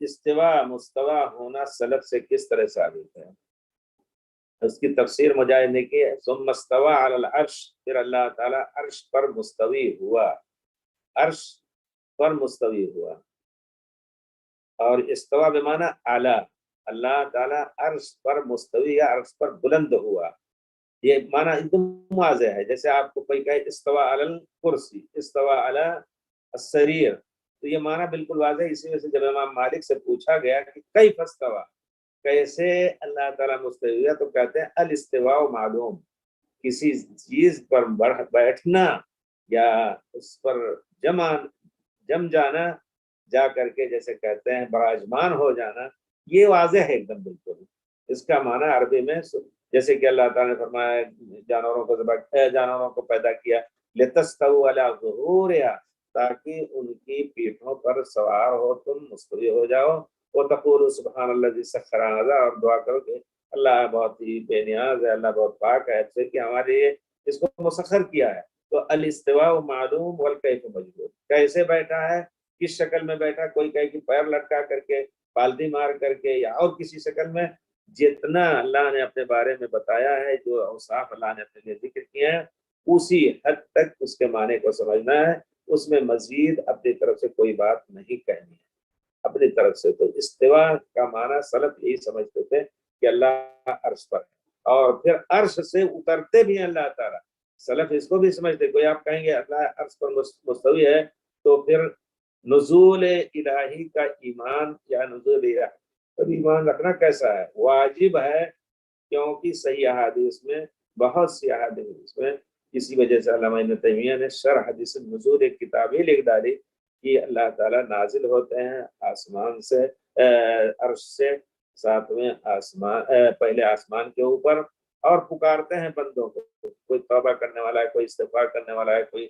استوا مستوا ہونا سلف سے کس طرح ثابت ہے؟ اس کی تفسیر مجاہد نے کی ثم استوى علی العرش، پھر اللہ تعالیٰ عرش پر مستوی ہوا، عرش پر مستوی ہوا. اور استوا بمعنی اعلیٰ، اللہ تعالیٰ عرش پر مستوی یا عرش پر بلند ہوا. یہ معنی ایک دم واضح ہے. جیسے آپ کو کوئی کہے استوا علی الکرسی، استوا علی السریر، تو یہ معنی بالکل واضح ہے. اسی وجہ سے جب امام مالک سے پوچھا گیا کہ کیف استوا، کیسے اللہ تعالیٰ مستوی ہوا، تو کہتے ہیں الاستواء معلوم، کسی چیز پر بیٹھنا یا اس پر جم جانا، جا کر کے جیسے کہتے ہیں براجمان ہو جانا، یہ واضح ہے ایک دم بالکل. اس کا معنی عربی میں جیسے کہ اللہ تعالیٰ نے فرمایا جانوروں کو پیدا کیا لتستووا علی ظہورہا، تاکہ ان کی پیٹھوں پر سوار ہو تم، مستوی ہو جاؤ. وتقولوا سبحان الذی سخر ھذا، اور دعا کرو کہ اللہ بہت ہی بے نیاز ہے، اللہ بہت پاک ہے سے کہ ہمارے لیے اس کو مسخر کیا ہے. تو الاستواء معلوم والکیف مجہول، کیسے بیٹھا ہے، کس شکل میں بیٹھا، کوئی کہے کہ پیر لٹکا کر کے، پالتی مار کر کے، یا اور کسی شکل میں. جتنا اللہ نے اپنے بارے میں بتایا ہے، جو اوصاف اللہ نے اپنے لیے ذکر کیے ہیں، اسی حد تک اس کے معنی کو سمجھنا ہے. اس میں مزید اپنی طرف سے کوئی بات نہیں کہنی ہے اپنی طرف سے. تو استوا کا معنی سلف یہی سمجھتے تھے کہ اللہ عرش پر ہے، اور پھر عرش سے اترتے بھی ہیں اللہ تعالیٰ. سلف اس کو بھی سمجھتے. کوئی آپ کہیں گے اللہ عرش پر مستوی ہے، تو پھر نزول الہی کا ایمان یا نزول الہی پر ایمان رکھنا کیسا ہے؟ واجب ہے، کیونکہ صحیح احادیث میں، بہت سی احادیث میں، اسی وجہ سے علامہ ابن تیمیہ نے شرح حدیث النزول ایک کتاب ہی لکھ ڈالی کہ اللہ تعالیٰ نازل ہوتے ہیں آسمان سے، عرش سے، ساتویں آسمان، پہلے آسمان کے اوپر، اور پکارتے ہیں بندوں کو. کوئی توبہ کرنے والا ہے، کوئی استغفار کرنے والا ہے، کوئی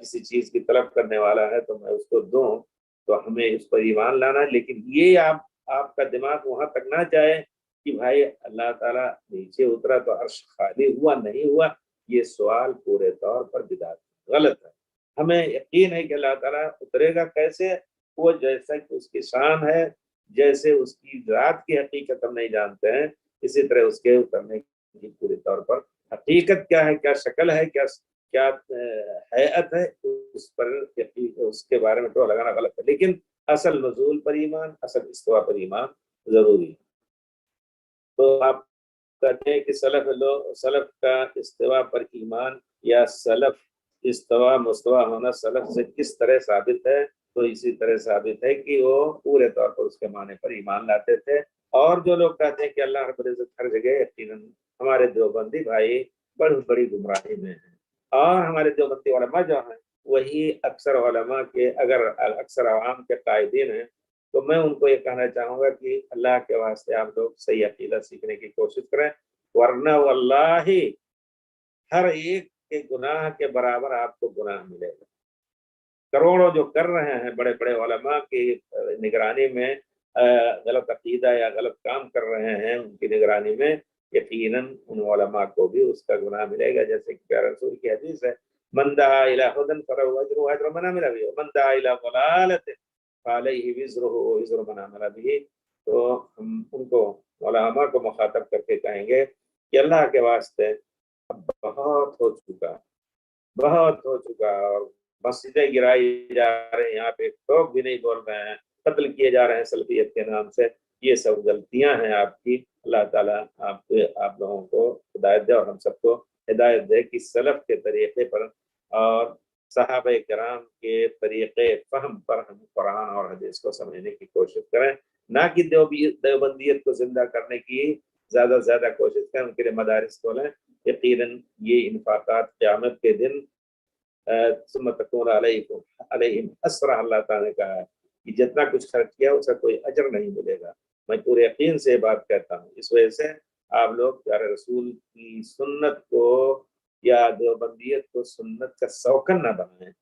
کسی چیز کی طلب کرنے والا ہے، تو میں اس کو دوں. تو ہمیں اس پر ایمان لانا ہے. لیکن یہ آپ کا دماغ وہاں تک نہ جائے کہ بھائی اللہ تعالیٰ نیچے اترا تو عرش خالی ہوا نہیں ہوا. یہ سوال پورے طور پر بدعت غلط ہے. ہمیں یقین ہے کہ اللہ تعالیٰ اترے گا کیسے، وہ جیسا کہ اس کی شان ہے، جیسے اس کی ذات کی حقیقت ہم نہیں جانتے ہیں، اسی طرح اس کے اترنے کی پوری طور پر حقیقت کیا ہے، کیا شکل ہے، کیا حیت ہے، اس پر اس کے بارے میں تو لگانا غلط ہے. لیکن اصل نزول پر ایمان، اصل استوا پر ایمان ضروری ہے. تو آپ کہتے ہیں کہ سلف کا استوا پر ایمان یا سلف استوا مستوا ہونا سلف سے کس طرح ثابت ہے؟ تو اسی طرح ثابت ہے کہ وہ پورے طور پر اس کے معنی پر ایمان لاتے تھے. اور جو لوگ کہتے ہیں کہ اللہ رب العزت ہر جگہ، یقیناً ہمارے دیوبندی بھائی بڑی بڑی گمراہی میں ہیں. اور ہمارے دیوبندی علماء جو ہیں وہی اکثر علماء کے، اگر اکثر عوام کے قائدین ہیں، تو میں ان کو یہ کہنا چاہوں گا کہ اللہ کے واسطے آپ لوگ صحیح عقیدہ سیکھنے کی کوشش کریں، ورنہ واللہ ہر ایک کے گناہ کے برابر آپ کو گناہ ملے گا. کروڑوں جو کر رہے ہیں بڑے بڑے علماء کی نگرانی میں غلط عقیدہ یا غلط کام کر رہے ہیں، ان کی نگرانی میں یقیناً ان علماء کو بھی اس کا گناہ ملے گا. جیسے کہ پیارے رسول کی حدیث ہے، من دعا الی ہدی فلہ اجر واجر من عمل بہ، ومن دعا الی ضلالۃ فعلیہ وزرہ وزر من عمل بہ. تو ہم ان کو علماء کو مخاطب کر کے کہیں گے کہ اللہ کے واسطے اب بہت ہو چکا، اور مسجدیں گرائی جا رہے ہیں، یہاں پہ لوگ بھی نہیں بول رہے ہیں، قتل کیے جا رہے ہیں سلفیت کے نام سے. یہ سب غلطیاں ہیں آپ کی. اللہ تعالیٰ آپ لوگوں کو ہدایت دے، اور ہم سب کو ہدایت دے کہ سلف کے طریقے پر اور صحابہ کرام کے طریقے فہم پر ہم قرآن اور حدیث کو سمجھنے کی کوشش کریں، نہ کہ دیوبندیت کو زندہ کرنے کی زیادہ سے زیادہ کوشش کریں. ان کے لیے مدارس کھولیں. یقیناً یہ انفاقات قیامت کے دن ثم تکون علیہم اسرا، اللہ تعالیٰ نے کہا ہے کہ جتنا کچھ خرچ کیا اس کا کوئی اجر نہیں ملے گا. میں پورے یقین سے یہ بات کہتا ہوں. اس وجہ سے آپ لوگ پیارے رسول کی سنت کو یا دیوبندیت کو سنت کا سوکن نہ بنائیں.